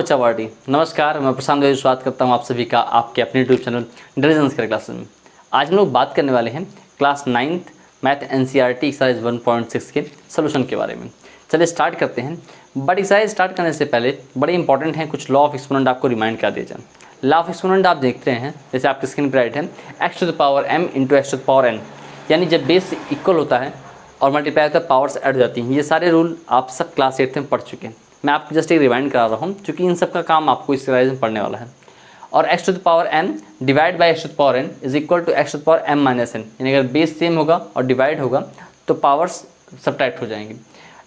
बच्चा पार्टी। नमस्कार, मैं प्रशांत भाई स्वागत करता हूं आप सभी का आपके अपने यूट्यूब चैनल इंटेलिजेंस के क्लासेस में। आज हम लोग बात करने वाले हैं class 9th math NCERT exercise 1.6 के सोल्यूशन के बारे में। चलिए स्टार्ट करते हैं। बट एक्सरसाइज स्टार्ट करने से पहले बड़े इंपॉर्टेंट हैं कुछ लॉ ऑफ एक्सपोनेंट आपको रिमाइंड कर दिया जाए। लॉ ऑफ एक्सपोनेंट आप देखते हैं जैसे आपकी स्क्रीन पर राइट है x to the power m into x to the power n, यानी जब बेस इक्वल होता है और मल्टीप्लाई होता है पावर्स ऐड हो जाती हैं। ये सारे रूल आप सब क्लास 8 में पढ़ चुके हैं। मैं आपको जस्ट एक रिवाइंड करा रहा हूँ क्योंकि इन सब का काम आपको इस एक्सरसाइज में पढ़ने वाला है। और x to the power n divide by x to the power n is equal to x to the power m minus n, यानी अगर बेस सेम होगा और डिवाइड होगा तो पावर्स सब्ट्रैक्ट हो जाएंगे।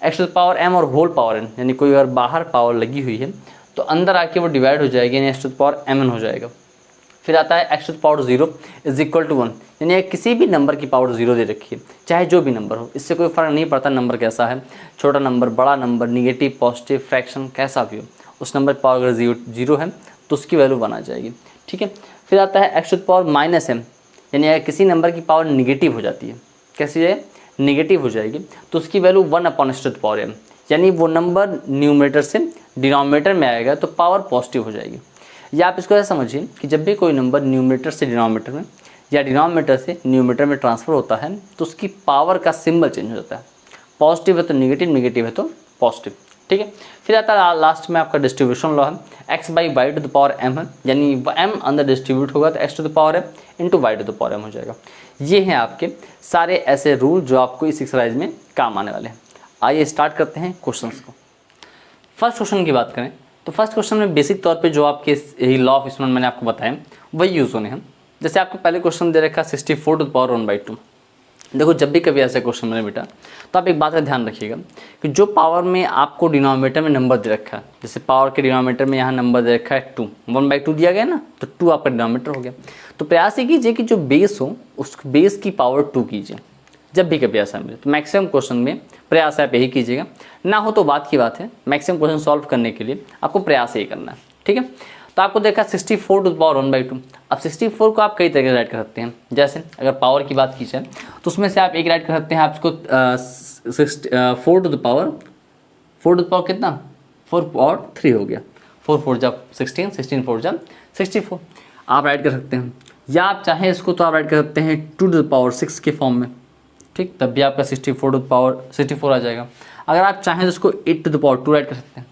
x to the power m और whole power n, यानी कोई अगर बाहर पावर लगी हुई है तो अंदर आके वो डिवाइड हो जाएगी, यानी x to the power mn हो जाएगा। फिर आता है x to the power 0 is equal to 1, यानी किसी भी नंबर की पावर 0 दे रखी है, चाहे जो भी नंबर हो, इससे कोई फ़र्क नहीं पड़ता नंबर कैसा है, छोटा नंबर, बड़ा नंबर, निगेटिव, पॉजिटिव, फ्रैक्शन, कैसा भी हो, उस नंबर की पावर अगर 0 है तो उसकी वैल्यू 1 आ जाएगी। ठीक है। फिर आता है x to the power minus m, यानी अगर किसी नंबर की पावर निगेटिव हो जाती है, कैसी है, निगेटिव हो जाएगी, तो उसकी value 1 upon x to the power m, यानी वो नंबर न्यूमरेटर से डिनोमिनेटर में आएगा तो पावर पॉजिटिव हो जाएगी। या आप इसको ऐसा समझिए कि जब भी कोई नंबर न्यूमरेटर से डिनोमिनेटर में या डिनोमिनेटर से न्यूमरेटर में ट्रांसफ़र होता है तो उसकी पावर का सिंबल चेंज हो जाता है। पॉजिटिव है तो निगेटिव, निगेटिव है तो पॉजिटिव। ठीक है। फिर आता है लास्ट में आपका डिस्ट्रीब्यूशन लॉ है, x by y to the power m है, यानी m अंदर डिस्ट्रीब्यूट होगा तो x to the power m into y to the power m हो जाएगा। ये हैं आपके सारे ऐसे रूल जो आपको इस एक्सरसाइज में काम आने वाले हैं। आइए स्टार्ट करते हैं क्वेश्चंस को। फर्स्ट क्वेश्चन की बात करें तो फर्स्ट क्वेश्चन में बेसिक तौर पे जो आपके यही लॉ ऑफ एक्सपोनेंट मैंने आपको बताया वही यूज़ होने हैं। जैसे आपको पहले क्वेश्चन दे रखा 64 टू द पावर 1/2। देखो जब भी कभी ऐसा क्वेश्चन बने बेटा तो आप एक बात का ध्यान रखिएगा कि जो पावर में आपको डिनोमिनेटर में नंबर दे रखा है, जैसे पावर के डिनोमिनेटर में यहाँ नंबर दे रखा है 2, 1/2 दिया गया ना, तो 2 आपका डिनोमिनेटर हो गया। तो प्रयास ये कीजिए कि जो बेस हो उस बेस की पावर 2 कीजिए जब भी कभी ऐसा मिले। तो मैक्सिमम क्वेश्चन में प्रयास आप यही कीजिएगा, ना हो तो बात की बात है, मैक्सिमम क्वेश्चन सॉल्व करने के लिए आपको प्रयास यही करना है। ठीक है। तो आपको देखा 64 टू द पावर 1/2। अब 64 को आप कई तरीके से राइट कर सकते हैं। जैसे अगर पावर की बात की जाए तो उसमें से आप एक राइट कर सकते हैं, आप इसको 4 टू द पावर कितना, 4 पावर 3 हो गया, 4 4 जब 16, 16 4 जब 64 आप राइट कर सकते हैं। या आप चाहें इसको तो आप राइट कर सकते हैं 2 टू द पावर 6 के फॉर्म में। ठीक, तब भी आपका 64 टू द पावर 64 आ जाएगा। अगर आप चाहें तो इसको 8 टू द पावर 2 राइट कर सकते हैं।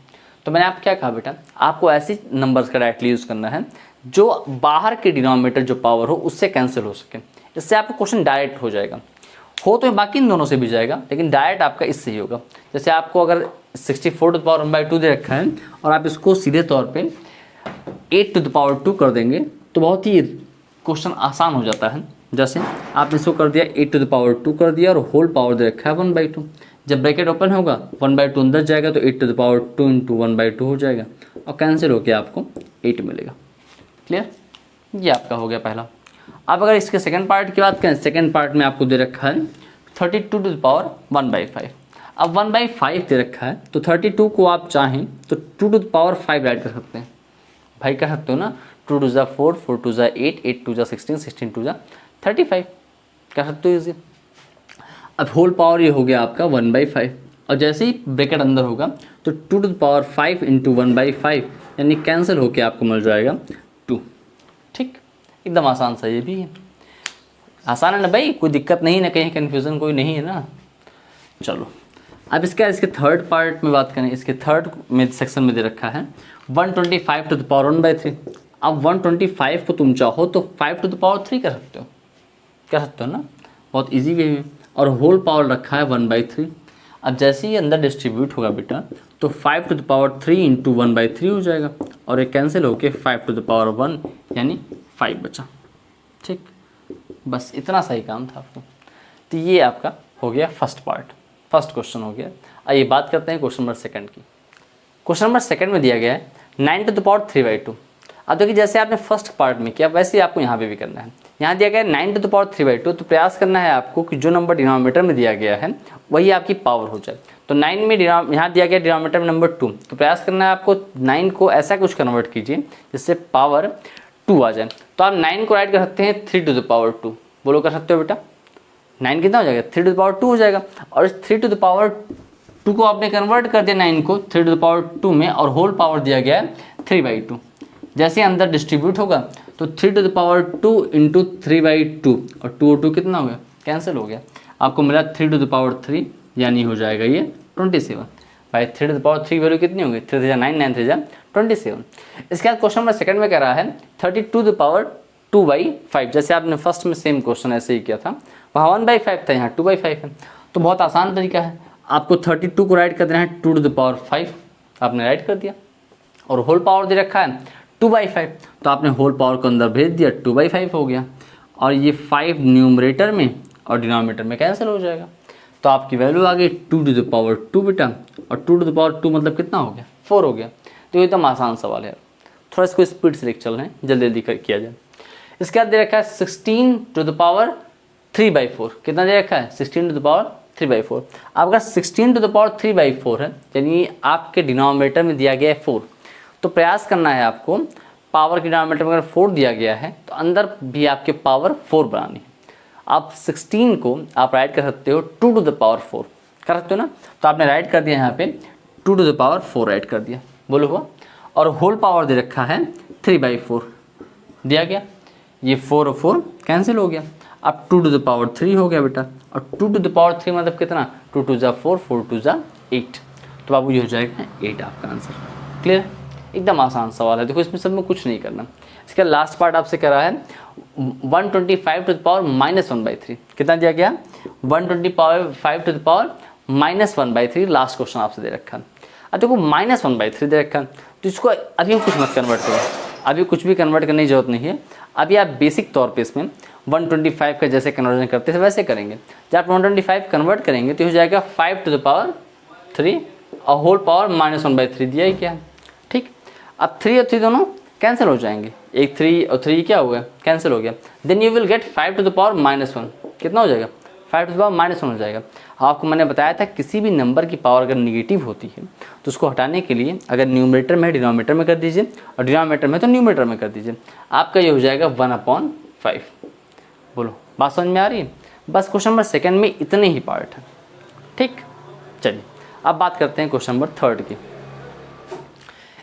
तो मैंने आपको क्या कहा बेटा, आपको ऐसी नंबर्स का डायरेक्टली यूज़ करना है जो बाहर के डिनोमिनेटर जो पावर हो उससे कैंसिल हो सके। इससे आपका क्वेश्चन डायरेक्ट हो जाएगा, हो तो बाकी इन दोनों से भी जाएगा लेकिन डायरेक्ट आपका इससे ही होगा। जैसे आपको अगर 64 टू द पावर 1/2 दे रखा है और आप इसको सीधे तौर पे 8 टू द पावर 2 कर देंगे तो बहुत ही क्वेश्चन आसान हो जाता है। जैसे आपने इसको कर दिया 8 टू द पावर 2 कर दिया और होल पावर दे रखा है 1/2। जब ब्रैकेट ओपन होगा 1/2 अंदर जाएगा तो 8 टू द पावर 2 इंटू 1/2 हो जाएगा और कैंसिल होकर आपको 8 मिलेगा। क्लियर, ये आपका हो गया पहला। अब अगर इसके सेकंड पार्ट की बात करें, सेकंड पार्ट में आपको दे रखा है 32 टू द पावर 1/5। अब 1/5 दे रखा है तो 32 को आप चाहें तो 2 टू द पावर 5 राइट कर सकते हैं। भाई कह सकते हो ना, 2 टू 4, 4 टू 8, 8 टू 16, 16 टू 35 कह सकते हो इसे। अब होल पावर ये हो गया आपका 1/5 और जैसे ही ब्रैकेट अंदर होगा तो 2 टू द पावर 5 इंटू 1/5, यानी कैंसिल होके आपको मिल जाएगा 2। ठीक, एकदम आसान सा ये भी है। आसान है ना भाई, कोई दिक्कत नहीं ना, कहीं कन्फ्यूज़न कोई नहीं है ना। चलो अब इसके थर्ड पार्ट में बात करें। इसके थर्ड में सेक्शन में दे रखा है 125 टू द पावर 1/3। अब 125 को तुम चाहो तो 5 टू द पावर 3 कर सकते हो ना, बहुत इजी वे में। और होल पावर रखा है 1/3। अब जैसे ही अंदर डिस्ट्रीब्यूट होगा बेटा तो 5 टू द पावर 3 इंटू 1/3 हो जाएगा और ये कैंसिल होके 5 टू द पावर 1 यानी 5 बचा। ठीक, बस इतना सही काम था आपको। तो ये आपका हो गया फर्स्ट पार्ट, फर्स्ट क्वेश्चन हो गया। आइए बात करते हैं क्वेश्चन नंबर सेकंड की। क्वेश्चन नंबर सेकंड में दिया गया है 9 टू द पावर 3/2। अब देखिए जैसे आपने फर्स्ट पार्ट में किया वैसे ही आपको यहाँ पे भी करना है। यहाँ दिया गया है 9 टू द पावर 3/2, तो प्रयास करना है आपको कि जो नंबर डिनोमिनेटर में दिया गया है वही आपकी पावर हो जाए। तो 9 में यहाँ दिया गया डिनोमिनेटर में नंबर 2, तो प्रयास करना है आपको 9 को ऐसा कुछ कन्वर्ट कीजिए जिससे पावर 2 आ जाए। तो आप 9 को राइट कर सकते हैं 3 टू द पावर 2। बोलो कर सकते हो बेटा, 9 कितना हो जाएगा, 3 टू द पावर 2 हो जाएगा। और इस 3 टू द पावर 2 को आपने कन्वर्ट कर दिया 9 को 3 टू द पावर 2 में, और होल पावर दिया गया है 3/2। जैसे अंदर डिस्ट्रीब्यूट होगा तो 3⁻² इंटू 3/2 और 2 और 2 कितना हो गया, कैंसिल हो गया, आपको मिला 3⁻3 यानी हो जाएगा ये 27। भाई 3⁻3 वैल्यू कितनी होगी, 3 3 9 9 3 27। इसके बाद क्वेश्चन नंबर सेकंड में कह रहा है 32/2/5। जैसे आपने फर्स्ट में सेम क्वेश्चन ऐसे ही किया था, वहाँ 1/5 था, यहाँ 2/5 है। तो बहुत आसान तरीका है, आपको 32 को राइट कर देना है 2⁻5, आपने राइट कर दिया, और होल पावर दे रखा है 2/5, तो आपने होल पावर को अंदर भेज दिया, 2/5 हो गया, और ये 5 न्यूमरेटर में और डिनोमिनेटर में कैंसिल हो जाएगा। तो आपकी वैल्यू आ गई 2⁻2 बेटा, और 2⁻2 मतलब कितना हो गया, 4 हो गया। तो एकदम आसान सवाल है, थोड़ा इसको स्पीड से लेकर चल रहे हैं, जल्दी जल्दी किया जाए। इसके बाद दे रखा है 16⁻3/4, कितना दे रखा है 16⁻3/4। अब अगर 16⁻3/4 है, यानी आपके डिनोमिनेटर में दिया गया है 4, तो प्रयास करना है आपको पावर के डिनोमिनेटर में अगर 4 दिया गया है तो अंदर भी आपके पावर 4 बनानी है। आप 16 को आप राइट कर सकते हो 2⁻4 कर सकते हो ना, तो आपने राइट कर दिया यहाँ पे 2⁻4 राइट कर दिया, बोलो हुआ। और होल पावर दे रखा है 3/4 दिया गया, ये 4 और 4 कैंसिल हो गया, अब 2⁻3 हो गया बेटा, और 2⁻3 मतलब कितना, 2 2 जा 4, 4 2 जा 8, तो बाबू ये हो जाएगा 8 आपका आंसर। क्लियर, एकदम आसान सवाल है, देखो इसमें सब में कुछ नहीं करना। इसका लास्ट पार्ट आपसे कह रहा है 125⁻⁻⁻⁻⁻3, कितना दिया गया 125⁻⁻⁻⁻⁻3, लास्ट क्वेश्चन आपसे दे रखा है। अब देखो -1/3 दे रखा है, तो इसको अभी कुछ मत कन्वर्ट करो, अभी कुछ भी कन्वर्ट करने की जरूरत नहीं है। अभी आप बेसिक तौर पे इसमें 125 का जैसे कन्वर्जन करते थे वैसे करेंगे। जब आप 125 कन्वर्ट करेंगे तो हो जाएगा 5⁻3 और होल पावर -1/3 दिया ही क्या, ठीक। अब 3 और 3 दोनों कैंसिल हो जाएंगे, एक 3 और 3 क्या हो गया, कैंसिल हो गया। देन यू विल गेट 5⁻1, कितना हो जाएगा 5⁻1 हो जाएगा। आपको मैंने बताया था किसी भी नंबर की पावर अगर निगेटिव होती है तो उसको हटाने के लिए अगर न्यूमरेटर में है डिनोमिनेटर में कर दीजिए, और डिनोमिनेटर में तो न्यूमरेटर में कर दीजिए, आपका ये हो जाएगा 1/5। बोलो बात समझ में आ रही है। बस क्वेश्चन नंबर सेकंड में इतने ही पार्ट है, ठीक। चलिए अब बात करते हैं क्वेश्चन नंबर थर्ड की।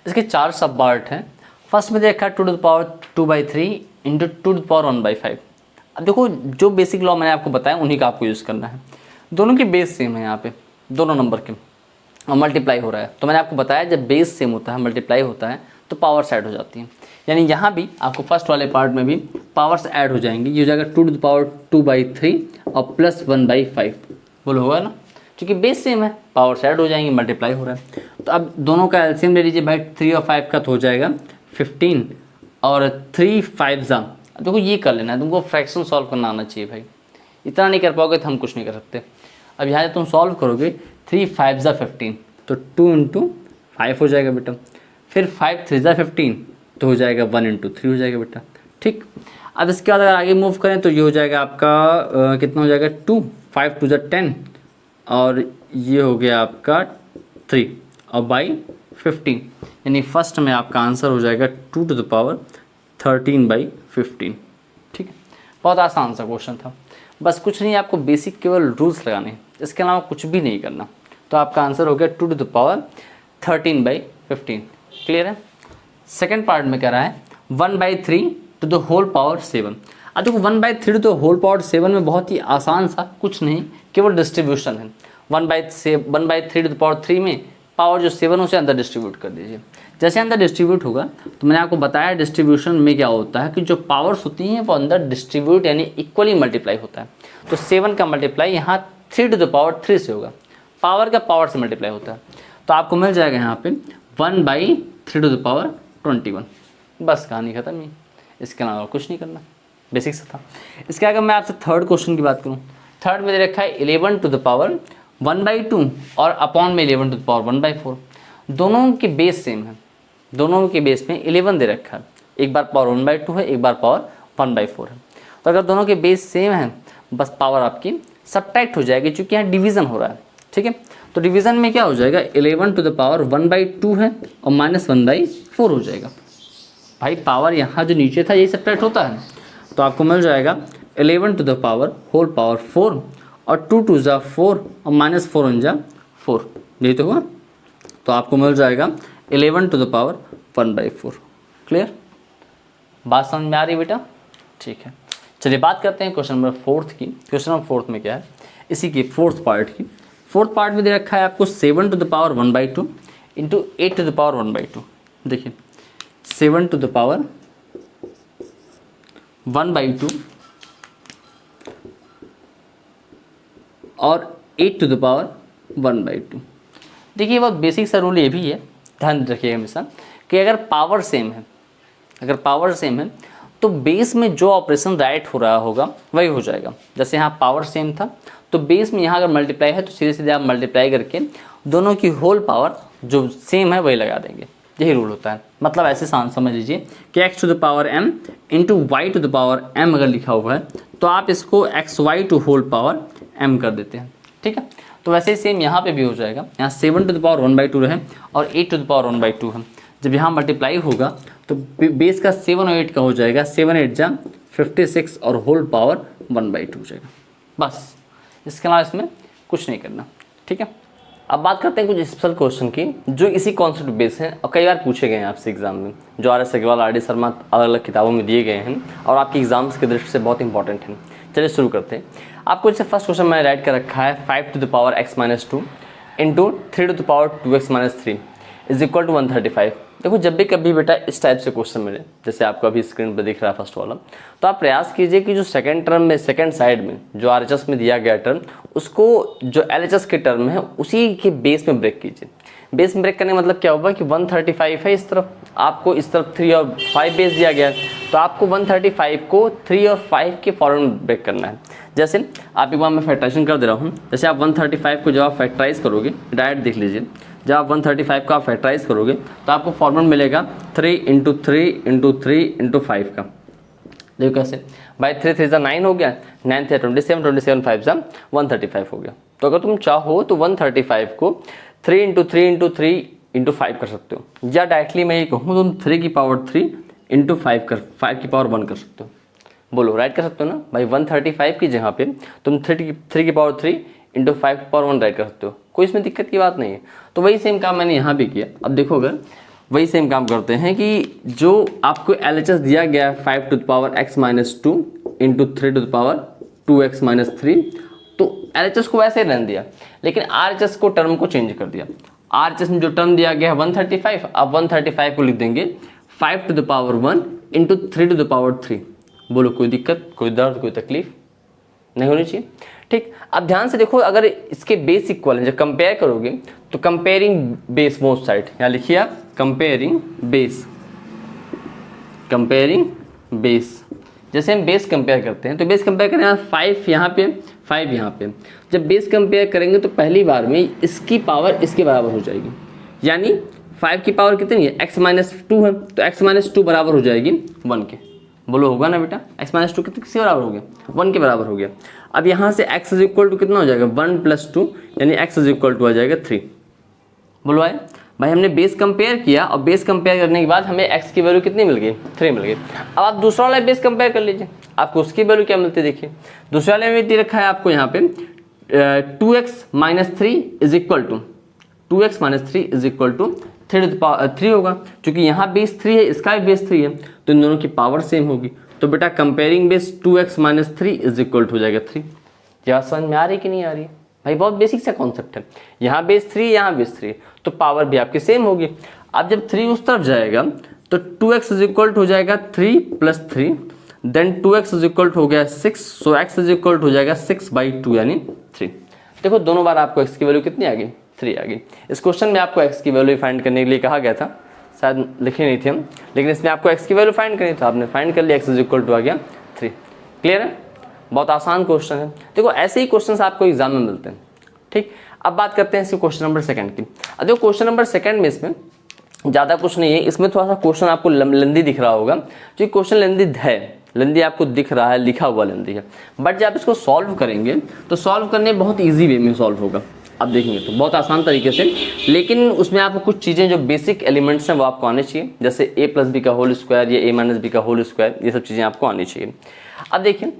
इसके 4 सब पार्ट हैं। फर्स्ट में देखा 2⁻2/3 इंटू 2⁻1/5। अब देखो जो बेसिक लॉ मैंने आपको बताया उन्हीं का आपको यूज़ करना है। दोनों की बेस सेम है, यहाँ पे दोनों नंबर के, और मल्टीप्लाई हो रहा है। तो मैंने आपको बताया जब बेस सेम होता है, मल्टीप्लाई होता है, तो पावर्स ऐड हो जाती हैं। यानी यहाँ भी आपको फर्स्ट वाले पार्ट में भी पावर्स ऐड हो जाएंगी। ये हो जाएगा 2⁻2/3 और +1/5, बोलो होगा ना, क्योंकि बेस सेम है, पावर्स ऐड हो जाएंगी, मल्टीप्लाई हो रहा है। तो अब दोनों का एलसीएम ले लीजिए भाई, 3 और 5 का तो हो जाएगा 15, और 3 5 जा, देखो ये कर लेना है, तुमको फ्रैक्शन सॉल्व करना आना चाहिए भाई, इतना नहीं कर पाओगे तो हम कुछ नहीं कर सकते। अब यहाँ से तुम सॉल्व करोगे 3 5 जा 15, तो 2 × 5 हो जाएगा बेटा, फिर 5 3 जा 15 तो हो जाएगा 1 × 3 हो जाएगा बेटा, ठीक। अब इसके बाद अगर आगे मूव करें तो ये हो जाएगा आपका कितना हो जाएगा 2, 5 2 जा 10, और ये हो गया आपका 3 और बाई 15, यानी फर्स्ट में आपका आंसर हो जाएगा 2⁻13/15, ठीक है। बहुत आसान सा क्वेश्चन था, बस कुछ नहीं, आपको बेसिक केवल रूल्स लगाने हैं, इसके अलावा कुछ भी नहीं करना। तो आपका आंसर हो गया 2⁻13/15, क्लियर है। सेकेंड पार्ट में कह रहा है 1/3 टू द होल पावर 7। अब देखो 1/3 टू द होल पावर 7 में बहुत ही आसान सा, कुछ नहीं, केवल डिस्ट्रीब्यूशन है। 1/3 टू द पावर 3 में पावर जो 7 उसे अंदर डिस्ट्रीब्यूट कर दीजिए। जैसे अंदर डिस्ट्रीब्यूट होगा तो मैंने आपको बताया डिस्ट्रीब्यूशन में क्या होता है कि जो पावर्स होती हैं वो अंदर डिस्ट्रीब्यूट यानी इक्वली मल्टीप्लाई होता है। तो 7 का मल्टीप्लाई यहाँ 3 टू द पावर 3 से होगा, पावर का पावर से मल्टीप्लाई होता है। तो आपको मिल जाएगा यहाँ पे 1/3 टू द पावर 21, बस कहानी खत्म ही, इसके अलावा कुछ नहीं करना, बेसिक से था। इसके आगे मैं आपसे थर्ड क्वेश्चन की बात करूँ, थर्ड में दे रखा है 11 टू द पावर 1/2 और अपॉन में 11 टू द पावर 1/4। दोनों के बेस सेम है, दोनों के बेस में 11 दे रखा है, एक बार पावर 1/2 है, एक बार पावर 1/4 है। तो अगर दोनों के बेस सेम है बस पावर आपकी सब्ट्रैक्ट हो जाएगी, क्योंकि यहाँ डिवीज़न हो रहा है, ठीक है। तो डिवीज़न में क्या हो जाएगा 11 टू द पावर 1/2 है और -1/4 हो जाएगा। भाई पावर यहाँ जो नीचे था यही सब्ट्रैक्ट होता है, तो आपको मिल जाएगा 11 to the power whole power 4 और 2 2 जा 4 और -4 1 जा 4, यही तो हुआ। तो आपको मिल जाएगा 11 टू द पावर 1/4। क्लियर, बात समझ में आ रही है बेटा? ठीक है, चलिए बात करते हैं क्वेश्चन नंबर 4 की। क्वेश्चन नंबर 4 में क्या है, इसी की 4th पार्ट की। 4th पार्ट में दे रखा है आपको 7 to the power 1/2 into 8 to the power 1/2। देखिए 7 to the power 1/2 और 8 to the power 1/2। देखिए बहुत बेसिक सा रूल ये भी है, ध्यान रखिएगा हमेशा कि अगर पावर सेम है तो बेस में जो ऑपरेशन राइट हो रहा होगा वही हो जाएगा। जैसे यहाँ पावर सेम था तो बेस में यहाँ अगर मल्टीप्लाई है तो सीधे सीधे आप मल्टीप्लाई करके दोनों की होल पावर जो सेम है वही लगा देंगे। यही रूल होता है। मतलब ऐसे समझ लीजिए कि x to the power m into y to the power m अगर लिखा हुआ है तो आप इसको xy to whole power m कर देते हैं। ठीक है, तो वैसे ही सेम यहाँ पे भी हो जाएगा। यहाँ 7 to the power 1/2 रहे और 8 to the power 1/2 है। जब यहाँ मल्टीप्लाई होगा तो बेस का 7 और 8 का हो जाएगा 7 8 जा 56 और होल पावर 1/2 हो जाएगा। बस इसके अलावा इसमें कुछ नहीं करना। ठीक है, अब बात करते हैं कुछ स्पेशल क्वेश्चन की जो इसी कॉन्सेप्ट बेस हैं और कई बार पूछे गए हैं आपसे एग्जाम में, जो RS अग्रवाल RD शर्मा अलग अलग किताबों में दिए गए हैं और आपकी एग्जाम्स की दृष्टि से बहुत इंपॉर्टेंट हैं। चलिए शुरू करते हैं। आपको जैसे फर्स्ट क्वेश्चन मैंने राइट कर रखा है 5 to the power x-2 into 3 to the power 2x-3 is equal to 135। देखो जब भी कभी बेटा इस टाइप से क्वेश्चन मिले, जैसे आपको अभी स्क्रीन पर दिख रहा है फर्स्ट वाला, तो आप प्रयास कीजिए कि जो सेकंड टर्म में सेकंड साइड में जो RHS में दिया गया टर्म उसको जो LHS के टर्म है उसी के बेस में ब्रेक कीजिए। बेस में ब्रेक करने का मतलब क्या होगा कि 135 है इस तरफ, आपको इस तरफ 3 और 5 बेस दिया गया है तो आपको 135 को 3 और 5 के फॉर्म में ब्रेक करना है। जैसे आप एक बार मैं फैक्टराइजेशन कर दे रहा हूँ। जैसे आप 135 को जब आप फैक्टराइज करोगे, डायरेक्ट देख लीजिए, जब आप 135 को आप फैक्टराइज करोगे तो आपको फॉर्मूला मिलेगा 3 इंटू 3 इंटू 3 इंटू 5 का। देखो कैसे, बाई 3 3 जा 9 हो गया, 9 थे 27, 27 5 जा 135 हो गया। तो अगर तुम चाहो तो 135 को 3 इंटू 3 इंटू 3 इंटू 5 कर सकते हो, या डायरेक्टली मैं ये कहूँ तुम 3 की पावर 3 इंटू 5 की पावर 1 कर सकते हो। बोलो राइट कर सकते हो ना भाई। 135 की जगह पे तुम 3 की पावर 3 इंटू 5 की पावर 1 राइट कर सकते हो, कोई इसमें दिक्कत की बात नहीं है। तो वही सेम काम मैंने यहाँ भी किया। अब देखो अगर वही सेम काम करते हैं कि जो आपको LHS दिया गया है 5 to the power x-2 into 3 to the power 2x-3, तो LHS को वैसे ही रहने दिया लेकिन RHS को टर्म को चेंज कर दिया। RHS में जो टर्म दिया गया है 135, अब 135 को लिख देंगे 5 to the power 1 into 3 to the power 3। बोलो कोई दिक्कत, कोई दर्द, कोई तकलीफ नहीं होनी चाहिए। ठीक, अब ध्यान से देखो, अगर इसके बेस इक्वल है, जब कंपेयर करोगे तो कंपेयरिंग बेस बोथ साइड, यहाँ लिखिए आप कंपेयरिंग बेस। जैसे हम बेस कंपेयर करते हैं तो बेस कंपेयर करें 5 यहाँ पे 5 यहाँ पे, जब बेस कंपेयर करेंगे तो पहली बार में इसकी पावर इसके बराबर हो जाएगी। यानी 5 की पावर कितनी है, x-2 है तो x-2 बराबर हो जाएगी 1 के। बोलो होगा ना बेटा, x-2 किसके बराबर हो गया, 1 के बराबर हो गया। अब यहाँ से x इज इक्वल टू कितना हो जाएगा 1 + 2, यानी x इज इक्वल टू आ जाएगा 3। बोलो आए भाई, हमने बेस कंपेयर किया और बेस कंपेयर करने के बाद हमें x की वैल्यू कितनी मिल गई, 3 मिल गई। अब आप दूसरा वाला बेस कंपेयर कर लीजिए, आपको उसकी वैल्यू क्या मिलती है। देखिए दूसरे वाले में दे रखा है आपको यहाँ पे 2x - 3 इज इक्वल टू 3 होगा, क्योंकि यहाँ बेस 3 है, इसका भी बेस 3 है, तो इन दोनों की पावर सेम होगी। तो बेटा comparing base 2x - 3 is equal to हो जाएगा 3। क्या समझ में आ रही कि नहीं आ रही भाई? बहुत बेसिक सा कॉन्सेप्ट है। यहाँ बेस 3, यहाँ बेस 3, तो पावर भी आपकी सेम होगी। अब जब 3 उस तरफ जाएगा तो 2x इज इक्वल टू हो जाएगा 3 + 3, then 2x is equal to हो गया 6, सो x इज इक्वल टू हो जाएगा 6/2 यानी 3। देखो दोनों बार आपको x की वैल्यू कितनी आ गई, 3 आ गई। इस क्वेश्चन में आपको x की वैल्यू फाइंड करने के लिए कहा गया था, शायद लिखे नहीं थे हम, लेकिन इसमें आपको x की वैल्यू फाइंड करनी था, आपने फाइंड कर लिया, x इज इक्वल टू आ गया 3। क्लियर है? बहुत आसान क्वेश्चन है। देखो ऐसे ही क्वेश्चन आपको एग्जाम में मिलते हैं। ठीक, अब बात करते हैं इसके क्वेश्चन नंबर 2 की। अब देखो क्वेश्चन नंबर 2 में इसमें ज़्यादा कुछ नहीं है, इसमें थोड़ा सा क्वेश्चन आपको लेंदी दिख रहा होगा, जो क्वेश्चन लेंदी है, लेंदी आपको दिख रहा है, लिखा हुआ लेंदी है, बट जब आप इसको सॉल्व करेंगे तो सॉल्व करने बहुत ईजी वे में सॉल्व होगा। आप देखेंगे तो बहुत आसान तरीके से, लेकिन उसमें आपको कुछ चीज़ें जो बेसिक एलिमेंट्स हैं वो आपको आने चाहिए, जैसे a+b का होल स्क्वायर या a - b का होल स्क्वायर, ये सब चीज़ें आपको आनी चाहिए। अब देखिए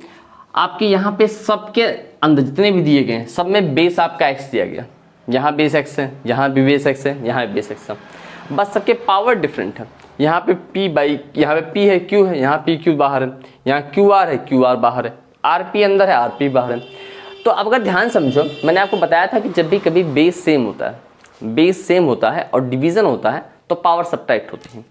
आपके यहाँ पे सबके अंदर जितने भी दिए गए हैं सब में बेस आपका x दिया गया, यहाँ बेस x है, यहाँ भी बेस x है, यहाँ भी बेस x है। बस सबके पावर डिफरेंट है। यहाँ पे यहाँ पे P है, Q है, यहाँ PQ बाहर है, यहाँ QR है, QR बाहर है, RP अंदर है, RP बाहर है। तो अब अगर ध्यान समझो, मैंने आपको बताया था कि जब भी कभी बेस सेम होता है और डिवीज़न होता है तो पावर सब्ट्रैक्ट होती है।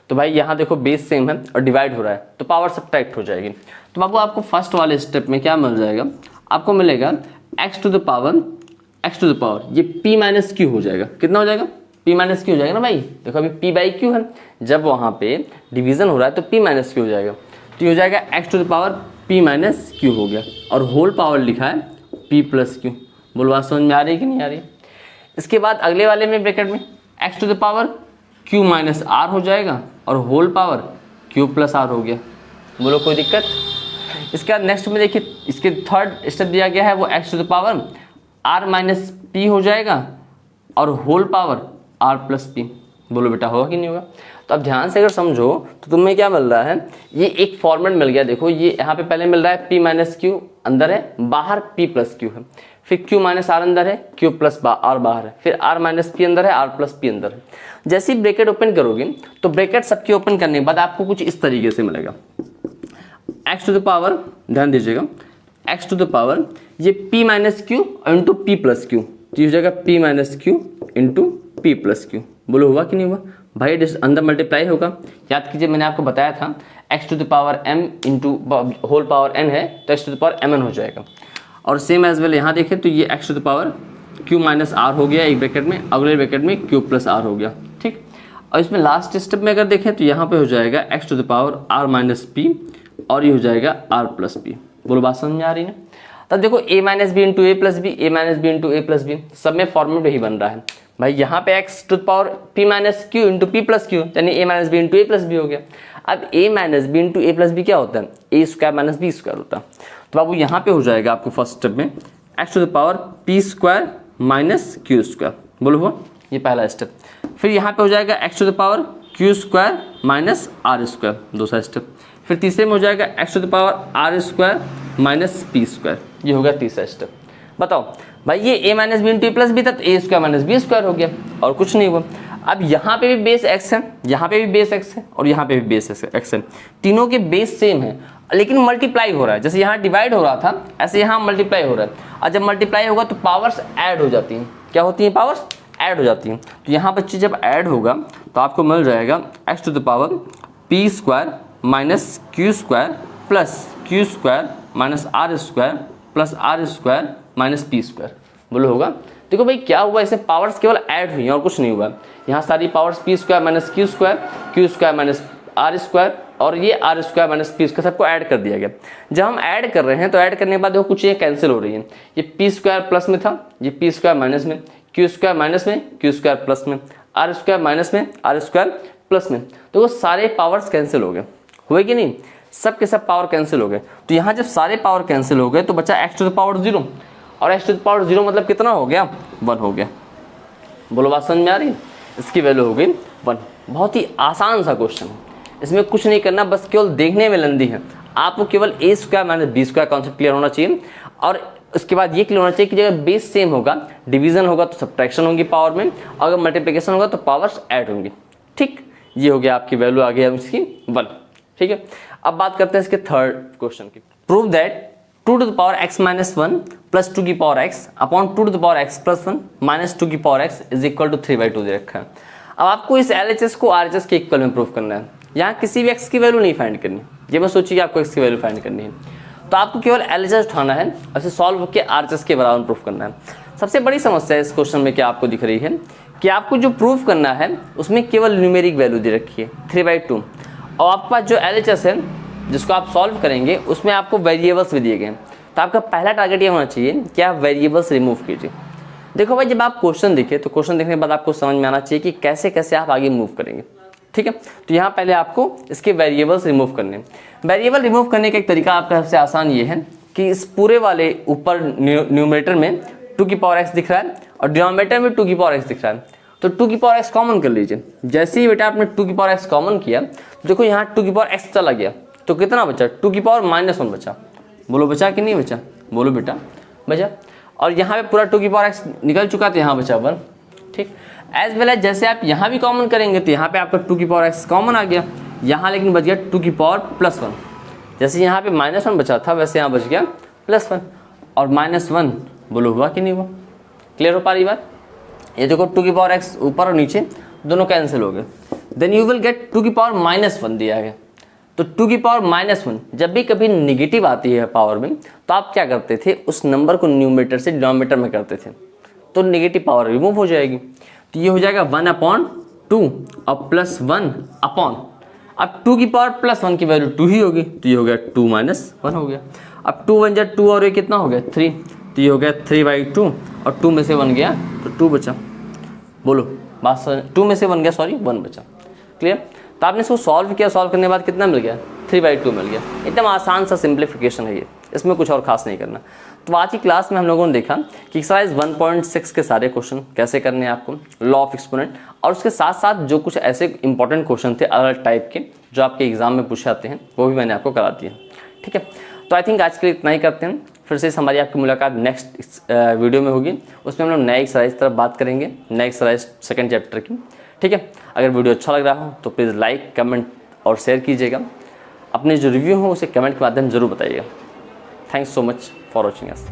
तो भाई यहाँ देखो बेस सेम है और डिवाइड हो रहा है तो पावर सब्ट्रैक्ट हो जाएगी। तो बाबू आपको फर्स्ट वाले स्टेप में क्या मिल जाएगा, आपको मिलेगा x टू द पावर ये p माइनस क्यू हो जाएगा। कितना हो जाएगा, p माइनस क्यू हो जाएगा ना भाई। देखो अभी p बाई क्यू है, जब वहाँ पे डिवीजन हो रहा है तो p माइनस क्यू हो जाएगा। तो ये हो जाएगा x to the power p minus q हो गया और होल पावर लिखा है p प्लस क्यू। बोलो बात समझ में आ रही है कि नहीं आ रही है। इसके बाद अगले वाले में ब्रैकेट में x to the power q minus r हो जाएगा और whole power q plus r हो गया। बोलो कोई दिक्कत। इसके बाद नेक्स्ट में देखिए, इसके थर्ड स्टेप दिया गया है वो x to the power r minus p हो जाएगा और whole power r plus p। बोलो बेटा होगा कि नहीं होगा। तो अब ध्यान से अगर समझो तो तुम्हें क्या मिल रहा है, ये एक फॉर्मेट मिल गया। देखो ये यहाँ पे पहले मिल रहा है p माइनस क्यू अंदर है, बाहर p प्लस क्यू है, फिर q माइनस r अंदर है, q प्लस r बाहर है, फिर r माइनस p अंदर है, r प्लस p अंदर है। जैसे ही ब्रैकेट ओपन करोगे तो ब्रैकेट सबके ओपन करने के बाद आपको कुछ इस तरीके से मिलेगा, x टू द पावर, ध्यान दीजिएगा, x टू द पावर ये p minus q into p plus Q, तो हो जाएगा p minus q into p plus Q. बोलो हुआ कि नहीं हुआ भाई, अंदर मल्टीप्लाई होगा। याद कीजिए मैंने आपको बताया था x to the power m into whole power n है तो x to the power mn हो जाएगा। और सेम एज वेल यहाँ देखें तो ये x to the power q minus r हो गया एक ब्रैकेट में, अगले ब्रैकेट में q प्लस r हो गया, ठीक। और इसमें लास्ट स्टेप में अगर देखें तो यहाँ पे हो जाएगा x to the power r minus p और ये हो जाएगा r प्लस p। बोलो बात समझ में आ रही है। तब देखो a minus b into a plus b, a minus b into a plus b, सब में फॉर्मेट वही बन रहा है भाई। यहाँ पे x to the power p minus q into p plus q, यानी a minus b into a plus b हो गया। अब a minus b into a plus b क्या होता है, a square minus b square होता है। तो बाबू यहाँ पे हो जाएगा आपको फर्स्ट स्टेप में x to the power p square minus q square. बोलो हुआ, ये पहला स्टेप। फिर यहाँ पे हो जाएगा x to the power q square minus r square, दूसरा स्टेप। फिर तीसरे में हो जाएगा x to the power r square minus p square, ये हो गया तीसरा स्टेप। बताओो भाई ये a minus b into a plus b था तो a square minus b square हो गया और कुछ नहीं हुआ। अब यहाँ पे भी बेस x है, यहाँ पे भी बेस x है और यहाँ पे भी बेस x है, तीनों के बेस सेम है लेकिन मल्टीप्लाई हो रहा है। जैसे यहाँ डिवाइड हो रहा था ऐसे यहाँ मल्टीप्लाई हो रहा है, और जब मल्टीप्लाई होगा तो पावर्स ऐड हो जाती हैं। क्या होती हैं, पावर्स ऐड हो जाती हैं। तो यहाँ बच्चे जब ऐड होगा तो आपको मिल जाएगा x to the power p square minus q square plus q square minus r square plus r square minus p square. बोलो होगा। देखो भाई क्या हुआ, इसे पावर्स केवल ऐड हुई और कुछ नहीं हुआ। यहाँ सारी powers p square minus q square minus r square और ये r square minus p square सबको ऐड कर दिया गया। जब हम ऐड कर रहे हैं तो ऐड करने के बाद देखो कुछ ये कैंसिल हो रही है। ये p स्क्वायर प्लस में था, ये p स्क्वायर माइनस में, q स्क्वायर माइनस में, q स्क्वायर प्लस में, r स्क्वायर माइनस में, r स्क्वायर प्लस में। तो वो सारे पावर्स कैंसिल हो गए, हुए कि नहीं, सब के सब पावर कैंसिल हो गए। तो यहाँ जब सारे पावर कैंसिल हो गए तो बचा x टू द पावर 0 और x टू द पावर 0 मतलब कितना हो गया, 1 हो गया। बोलो बात समझ में आ रही है। इसकी वैल्यू हो गई 1। बहुत ही आसान सा क्वेश्चन है, इसमें कुछ नहीं करना, बस केवल देखने में लंदी है। आपको केवल a square minus b square concept clear होना चाहिए और उसके बाद ये क्लियर होना चाहिए कि जब बेस सेम होगा, डिवीजन होगा तो सब्ट्रैक्शन होगी पावर में, अगर मल्टीप्लिकेशन होगा तो पावर्स ऐड होंगी। ठीक, ये हो गया आपकी वैल्यू आ गया इसकी 1। ठीक है, अब बात करते हैं इसके थर्ड क्वेश्चन की। Prove that 2 to the power x minus 1 plus 2 की power x upon 2 to the power x plus 1 minus 2 की power x is equal to 3/2 दे रखा है। अब आपको इस LHS को RHS के इक्वल में प्रूव करना है। यहाँ किसी भी x की वैल्यू नहीं फाइंड करनी, ये मत सोचिए कि आपको x की वैल्यू फाइंड करनी है। तो आपको केवल LHS उठाना है और इसे सॉल्व करके RHS के बराबर प्रूफ करना है। सबसे बड़ी समस्या इस क्वेश्चन में क्या आपको दिख रही है कि आपको जो प्रूफ करना है उसमें केवल न्यूमेरिक वैल्यू दे रखी है 3/2 और आपके पास जो LHS है जिसको आप सॉल्व करेंगे उसमें आपको वेरिएबल्स भी दिए गए हैं। तो आपका पहला टारगेट ये होना चाहिए कि आप वेरिएबल्स रिमूव कीजिए। देखो भाई, जब आप क्वेश्चन देखें तो क्वेश्चन देखने के बाद आपको समझ में आना चाहिए कि कैसे कैसे आप आगे मूव करेंगे। ठीक है, तो यहाँ पहले आपको इसके वेरिएबल्स रिमूव करने हैं। वेरिएबल रिमूव करने का एक तरीका आपका सबसे आसान ये है कि इस पूरे वाले ऊपर न्यूमरेटर में 2 की पावर x दिख रहा है और डिनोमिनेटर में 2 की पावर x दिख रहा है, तो 2 की पावर x कॉमन कर लीजिए। जैसे ही बेटा आपने 2 की पावर x कॉमन किया, देखो यहाँ 2 की पावर x चला गया तो कितना बचा, 2 की पावर -1 बचा। बोलो बचा कि नहीं बचा, बोलो बेटा बचा। और यहाँ पे पूरा 2 की पावर x निकल चुका तो यहाँ बचा 1। ठीक। एज वेल एज जैसे आप यहाँ भी कॉमन करेंगे तो यहाँ पे आपका 2 की पावर x कॉमन आ गया, यहाँ लेकिन बच गया 2 की पावर +1। जैसे यहाँ पे -1 बचा था वैसे यहाँ बच गया +1, और -1 बोलो हुआ कि नहीं हुआ? क्लियर हो पा रही बात? ये देखो 2 की पावर x ऊपर और नीचे दोनों कैंसिल हो गए, देन यू विल गेट 2 की पावर -1 दिया गया। तो 2 की पावर -1 जब भी कभी निगेटिव आती है पावर में तो आप क्या करते थे, उस नंबर को न्यूमरेटर से डिनोमिनेटर में करते थे, तो निगेटिव पावर रिमूव हो जाएगी। तो ये हो जाएगा 1/2 और +1 अपॉन, अब 2 की पावर +1 की वैल्यू 2 ही होगी, तो ये हो गया 2 - 1 हो गया। अब 2 1 जा 2 और ये कितना हो गया 3, तो ये हो गया 3/2 और 2 में से 1 गया तो 2 बचा। बोलो बात 2 में से 1 गया, सॉरी 1 बचा। क्लियर? तो आपने इसको सॉल्व किया, सॉल्व करने के बाद कितना मिल गया 3/2 मिल गया। एकदम आसान सा सिंप्लीफिकेशन है ये, इसमें कुछ और खास नहीं करना। तो आज की क्लास में हम लोगों ने देखा कि एक्सरसाइज 1.6 के सारे क्वेश्चन कैसे करने हैं आपको, लॉ ऑफ एक्सपोनेंट, और उसके साथ साथ जो कुछ ऐसे इंपॉर्टेंट क्वेश्चन थे अलग टाइप के जो आपके एग्जाम में पूछे जाते हैं वो भी मैंने आपको करा दिया। ठीक है, तो आई थिंक आज के लिए इतना ही करते हैं। फिर से हमारी आपकी मुलाकात नेक्स्ट वीडियो में होगी, उसमें हम लोग नए एक्सरसाइज तरफ बात करेंगे, नए एक्सरसाइज 2nd चैप्टर की। ठीक है, अगर वीडियो अच्छा लग रहा हो तो प्लीज़ लाइक, कमेंट और शेयर कीजिएगा। अपने जो रिव्यू हो उसे कमेंट के माध्यम से जरूर बताइएगा। Thanks so much for watching us.